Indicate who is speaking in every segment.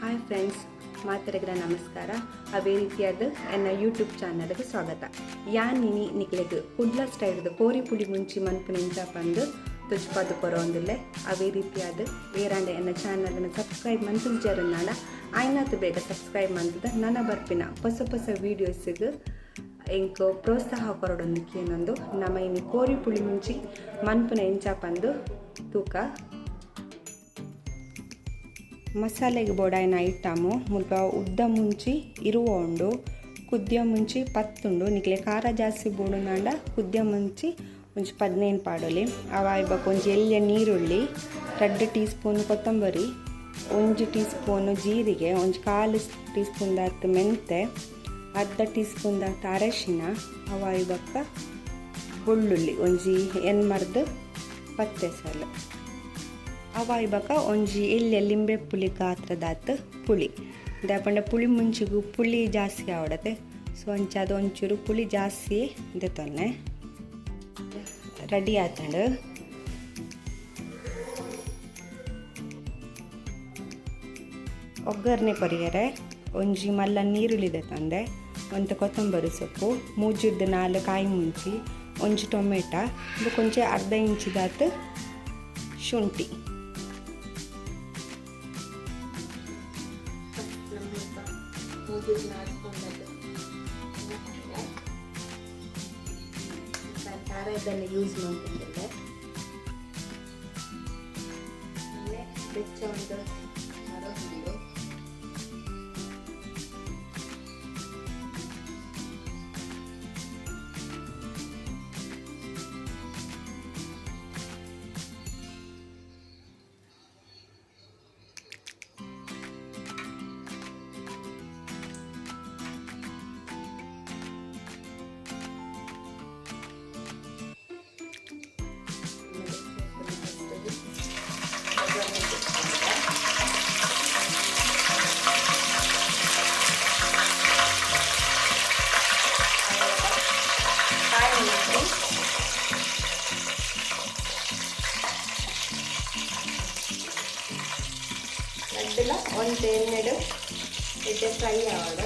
Speaker 1: Hi friends, ಮಾತರೆಗ್ರ ನಮಸ್ಕಾರ. ಅವೇ ರೀತಿಯಾದ ಎನ್ನ ಯೂಟ್ಯೂಬ್ ಚಾನಲ್ಗೆ ಸ್ವಾಗತ. ಯಾನಿನಿ ನಿಕ್ಲೆಗ್ ಕುಡ್ಲ ಸ್ಟೈಲ್ದು ಕೋರಿ ಪುಳಿ ಮುಂಚಿ ಮನ್ಪುನಿಂಚ ಬಂದು ತುಜ್ಪಾದು ಕೊರೊಂದಿಲ್ಲೆ. ಅವೇ ರೀತಿಯಾದ ಬೇರಾಂಡೆ ಎನ್ನ ಚಾನಲ್ನ ಸಬ್ಸ್ಕ್ರೈಬ್ ಮಂತುಲ್ಜರನ್ನಾಡ ಆಯ್ನಾತು ಬೇಗ ಸಬ್ಸ್ಕ್ರೈಬ್ ಮಂತದ ನನ್ನ ಬರ್ಪಿನ ಹೊಸ ವೀಡಿಯೋಸಿಗೆ ಎಂಕ್ ಪ್ರೋತ್ಸಾಹ ಕೊರಡೊಂದಿಕ್ಕೇನೊಂದು ನಮ್ಮ ಇನ್ನು ಕೋರಿ ಪುಳಿ ಮುಂಚಿ ಮನ್ಪುನ ಇಂಚ ಬಂದು ತೂಕ ಮಸಾಲೆಗೆ ಬೋಡಾಯಿನ ಐಟಮು ಮುಲ್ಪ ಉದ್ದ ಮುಂಚಿ ಇರುವ ಉಂಡು, ಕುದ್ಯ ಮುಂಚಿ ಪತ್ತುಂಡು. ನಿಕ್ಲೆ ಖಾರ ಜಾಸ್ತಿ ಬೋಡುನಾಂಡ ಕುದ್ಯ ಮುಂಚಿ ಒಂಚಿ 15 ಪಾಡೊಲಿ ಅವ ಇವಾಗ ಒಂಜಿ ಎಲ್ಯ ನೀರುಳ್ಳಿ, 2 ಟೀ ಸ್ಪೂನ್ ಕೊತ್ತಂಬರಿ, 1 ಟೀ ಸ್ಪೂನು ಜೀರಿಗೆ, ಒಂಜಿ 1/4 ಟೀ ಸ್ಪೂನ್ ದಾತು ಮೆಂತೆ, 1/2 ಟೀ ಸ್ಪೂನ್ ದಾತು ಅರಶಿನ, ಅವ ಇವಕ್ಕ ಬೆಳ್ಳುಳ್ಳಿ ಒಂಜಿ ಎನ್ಮರ್ದು ಪತ್ತೆಸಲು ಅವ ಇವಾಗ ಒಂಜಿ ಎಲ್ಯ ಲಿಂಬೆ ಪುಳಿ ಗಾತ್ರದಾತು ಪುಳಿ ದಾಪಂಡ ಪುಳಿ ಮುಂಚಿಗೂ ಪುಳಿ ಜಾಸ್ತಿ ಆವಡತೆ. ಸೊ ಅದು ಒಂಚೂರು ಪುಳಿ ಜಾಸ್ತಿ ದೆತ್ತೊನ್ನೆ ರೆಡಿ ಆತಂಡು. ಒಗ್ಗರಣೆ ಕೊರಿಯರೆ ಒಂಜಿ ಮಲ್ಲ ನೀರುಳ್ಳಿ ದೆತ್ತಂದೆ, ಒಂದು ಕೊತ್ತಂಬರಿ ಸೊಪ್ಪು, 3-4 ಕಾಯಿ ಮುಂಚಿ, ಒಂಜಿ ಟೊಮೆಟ, ಕೊಂಚ ಅರ್ಧ ಇಂಚಿದಾತು ಶುಂಠಿ. ಖಾರ ಇದನ್ನು ಯೂಸ್ ಮಾಡ್ತಿದ್ದೆ. ಬೆಚ್ಚ ಒಂದು ಮರೊಂದು ಅಡ್ಡಿಲ್ಲ ಒಂದು ಎಣ್ಣೆಡು ಎಡ್ಡೆ ಫ್ರೈ ಆವಡ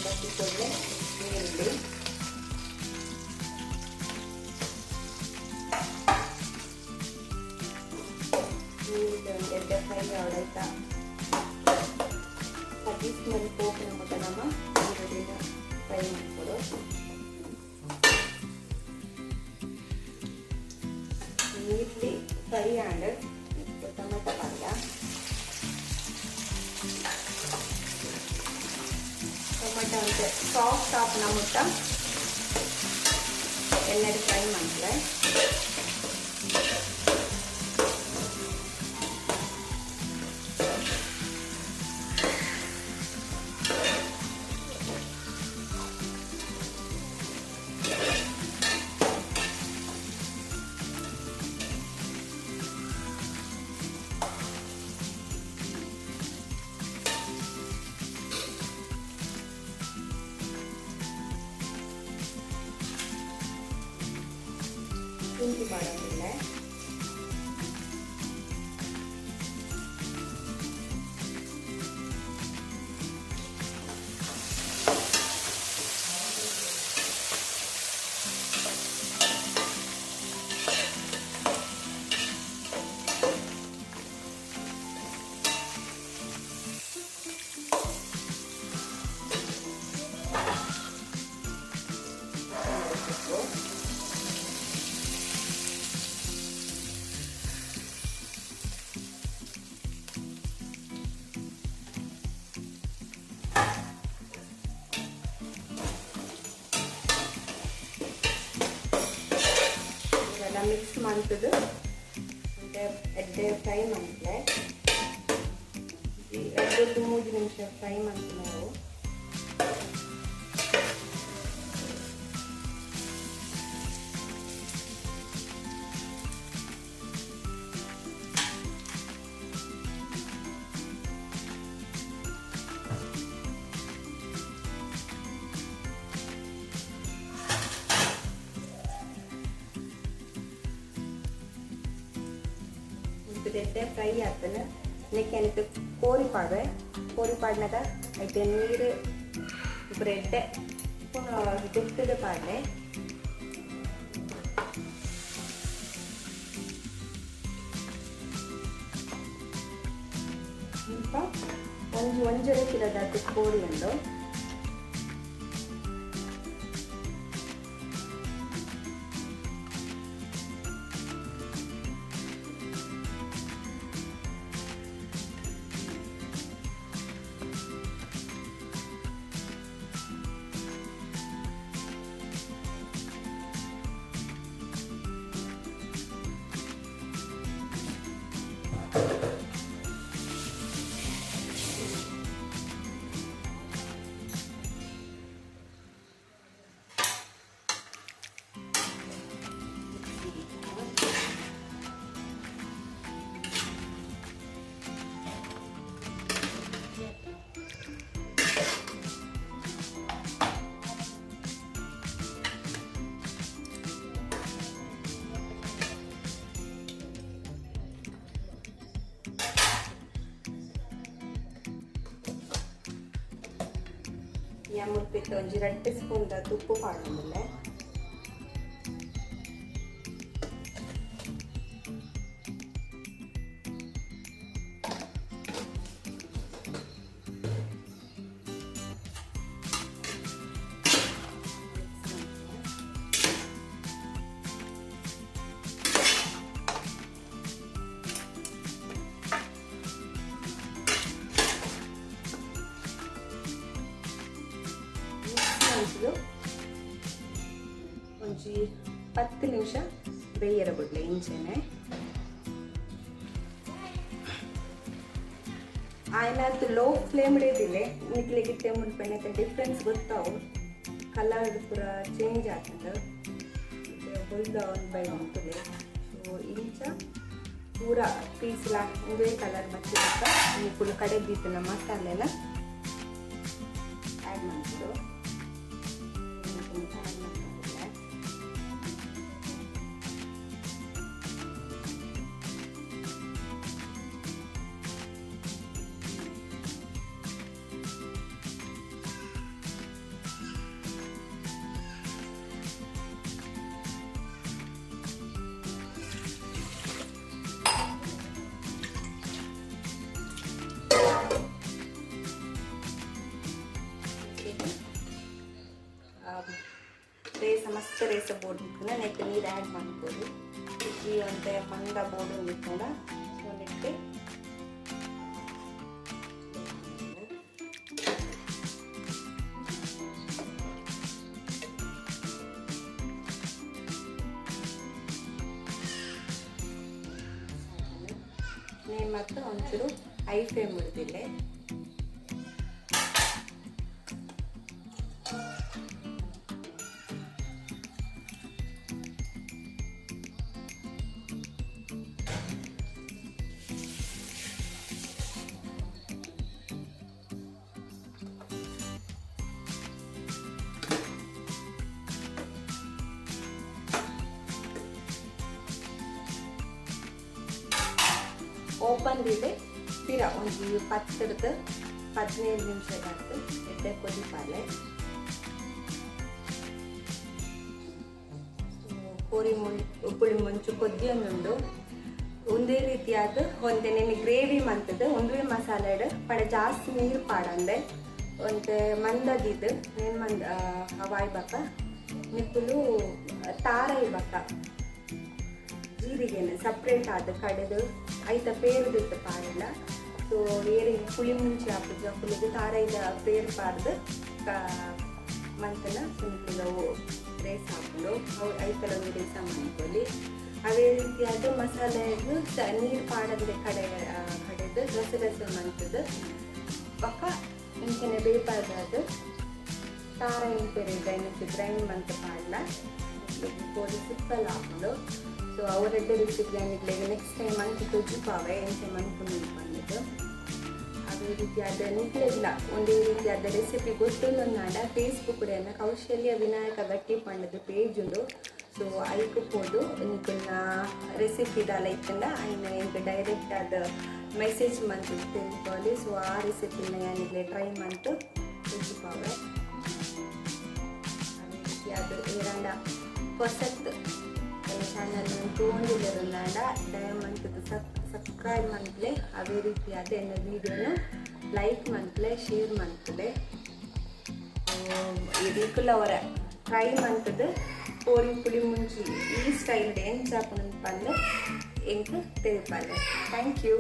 Speaker 1: ಬಟ್ಟಿಕೊಳ್ಳೆ ನೀರುಳ್ಳಿ ಎಡ್ಡೆ ಫ್ರೈ ಆವಡಾಯ್ತಾ 10 ಸ್ಪೂನ್ ಪೋಪಿನ ಮಟ್ಟ ನಮ್ಮ ಈರುಳ್ಳಿನ ಫ್ರೈ ಮಾಡಿಕೊಡು. ನೀರ್ಲಿ ಫ್ರೈ ಆಂಡ್ ಟೊಮೆಟೊ ಪಲ್ಯ, ಟೊಮೆಟೊ ಅಂತ ಸಾಫ್ಟ್ ಆಪ್ನ ಮುಟ್ಟ ಎಣ್ಣೆಗೆ ಫ್ರೈ ಮಾಡ್ತಾರೆ. ಶುಂಠಿ ಮಾಡೋದಿಲ್ಲ. ಮಿಕ್ಸ್ ಮಾಡ್ತದೆ ಮತ್ತು ಎಡ್ಡೆ ಫ್ರೈ ಮಾಡ್ತಾರೆ. 2-3 ನಿಮಿಷ ಫ್ರೈ ಮಾಡ್ತೀವಿ ನಾವು. ರೆಡ್ಡೆ ಫ್ರೈ ಆಗ್ತಾನೆ ನೆಕ್ಕೆ ಅನಿತು ಕೋರಿ ಪಾಡ್ನಾಗ ಐತೆ ನೀರು ರೆಡ್ಡೆ ತೆತ್ತದ ಪಾಡ್ಲೆ ಒಂಜರೆ ಕಿಲೋದ ಕೋರಿ ಉಂಡು ಮುಟ್ಟಿಟ್ಟು ಒಂಜಿ 2 ಸ್ಪೂನ್ ತುಪ್ಪು ಪಾಡೋದಿಲ್ಲ ಒಂಜಿ 10 ನಿಮಿಷ ಬೇಯರ ಬಿಡ್ಲೆ ಇಂಚೆನೆ ಆಯ್ನಾತು ಲೋ ಫ್ಲೇಮ್ ಇಡೀದಿಲ್ಲ ನಿಕ್ಲೆ ಗಿಟ್ಟೆ ಮುನ್ಪೆಣ್ಣೆ ಡಿಫ್ರೆನ್ಸ್ ಗೊತ್ತಾವು ಕಲರ್ ಪೂರ ಚೇಂಜ್ ಆಗ್ತದೆ ಹೊಯ್ದ ಒಂದು ಬೈ ಉಂಟುದೆ ಸೊ ಇಂಚ ಪೂರ ಪೀಸ್ಲ ಒಂದೇ ಕಲರ್ ಬಚ್ಚಿದಾಗ ಈ ಫುಲ್ ಕಡೆ ಬೀತಿನ ಮಸಾಲೆನ ಆ್ಯಡ್ ಮಾಡ್ಬೋದು ರೇಸ ಮಸ್ತ್ ರೇಸ ಬೋರ್ಡ್ ನಿಂತ್ಕೊಂಡ ನೆಕ್ಕೆ ನೀರು ಆ್ಯಡ್ ಮಾಡ್ಬೋದು ಈ ಒಂದು ಮಂದ ಬೋರ್ಡು ನಿಂತ್ಕೊಂಡ ಸೊ ನೆಕ್ಕೆ ಮತ್ತು ಒಂಚೂರು ಹೈ ಫ್ಲೇಮ್ ಇಡ್ದಿಲ್ಲ ಓಪನ್ ಇದೆ ತೀರಾ ಒಂದು 10-15 ನಿಮಿಷದಾಯ್ತು ಎಡ್ಡೆ ಕೊದಿಪಾಲೆ ಕೋರಿ ಉಪ್ಪುಳಿ ಮುಂಚು ಕೊದ್ದಿಯೊಂದುಂಡು ಒಂದೇ ರೀತಿಯಾದ ಒಂದೇ ನೆನೆ ಗ್ರೇವಿ ಮಂತದ್ದು ಒಂದೇ ಮಸಾಲೆ ಪಡ ಜಾಸ್ತಿ ನೀರು ಪಾಡಂದೆ ಒಂದು ಮಂದದಿದ್ದು ಏನು ಮಂದ ಹವಾಯಿ ಬಕ್ಕ ನಿಪ್ಪುಲು ತಾರ ಇಬಕ್ಕ ಜೀರಿಗೆನೆ ಸಪ್ರೇಟ್ ಆದ ಕಡೆದು ಐತ ಪೇರುದಿತ್ತು ಪಾಡಿಲ್ಲ ಸೊ ಏರಿ ಪುಳಿ ಮುಂಚೆ ಹಾಕಿದ್ವಿ ಪುಳಿಗೆ ತಾರ ಇದ ಪೇರು ಪಾಡ್ದು ಮಂತನ ಸುಂಟಿಗೆ ರೇಸ್ ಹಾಕೊಂಡು ಐತಲ ಒಂದು ರೇಸ ಮಾಡ್ಕೊಳ್ಳಿ ಅದೇ ರೀತಿಯಾದ ಮಸಾಲೆಗೂ ನೀರು ಪಾಡದೆ ಕಡೆದು ರಸ ಮಂತದ್ದು ಪಕ್ಕ ಇಂಚನೆ ಬೇಪಾದ ತಾರ ಇಂಪೇರಿ ಗ್ರೈಂಡ್ ಮಂತ್ ಪಾಡಲ ಕೋರಿ ಸಿಪ್ಪಲ್ ಹಾಕೊಂಡು ಸೊ ಅವರೆಡ್ಡೆ ರೆಸಿಪಿ ಏನಿಲ್ಲ ನೆಕ್ಸ್ಟ್ ಟೈಮ್ ಮಂತ್ ತುಜ್ಜಿಪಾವೆ ಎಂಚೆ ಮಂತ್ ಬಂದಿದ್ದು ಅದೇ ರೀತಿಯಾದ ನಿಕ್ಲೆಲ್ಲ ಒಂದೇ ರೀತಿಯಾದ ರೆಸಿಪಿ ಗೊತ್ತೊಂದೊಂದಾಡ ಫೇಸ್ಬುಕ್ ಕೂಡ ಕೌಶಲ್ಯ ವಿನಾಯಕ ಗಟ್ಟಿ ಪಂಡದ ಪೇಜ್ ಉಂಡು ಸೊ ಐಕ್ಬೋದು ನಿನ್ನ ರೆಸಿಪಿ ದಾಲೈತಂಡ ಆಯ್ನ ಎಂಕ್ ಡೈರೆಕ್ಟ್ ಅದು ಮೆಸೇಜ್ ಮಂತು ತಿಳ್ಕೊಳ್ಳಿ. ಸೊ ಆ ರೆಸಿಪಿನ ಏನಿಲ್ಲ ಟ್ರೈ ಮಂತು ತಿಳ್ಕೊಳ್ಳಿ. ಅದು ಏರಂಡ ಹೊಸತ್ ಚಾನಲ್ ತೋಂದಿಲ್ಲರುಂದಾಂಡ ದಯಮಂತದ್ದು ಸಬ್ಸ್ಕ್ರೈಬ್ ಮಂತ್ಲೆ ಅವೇ ರೀತಿಯಾದ ಎನ್ನ ವೀಡಿಯೋನ ಲೈಕ್ ಮಂತ್ಲೆ ಶೇರ್ ಮಂತ್ಲೆ ಇದಕ್ಕೆಲ್ಲ ಅವರ ಟ್ರೈ ಮಂತದ್ದು ಕೋರಿ ಪುಡಿ ಮುಂಚಿ ಈ ಸ್ಟೈಲ್ ಏನು ಚಾಪನ ಪಂದು ಎಂಕ್ ತಿಳಿಪಾಲೆ. Thank you.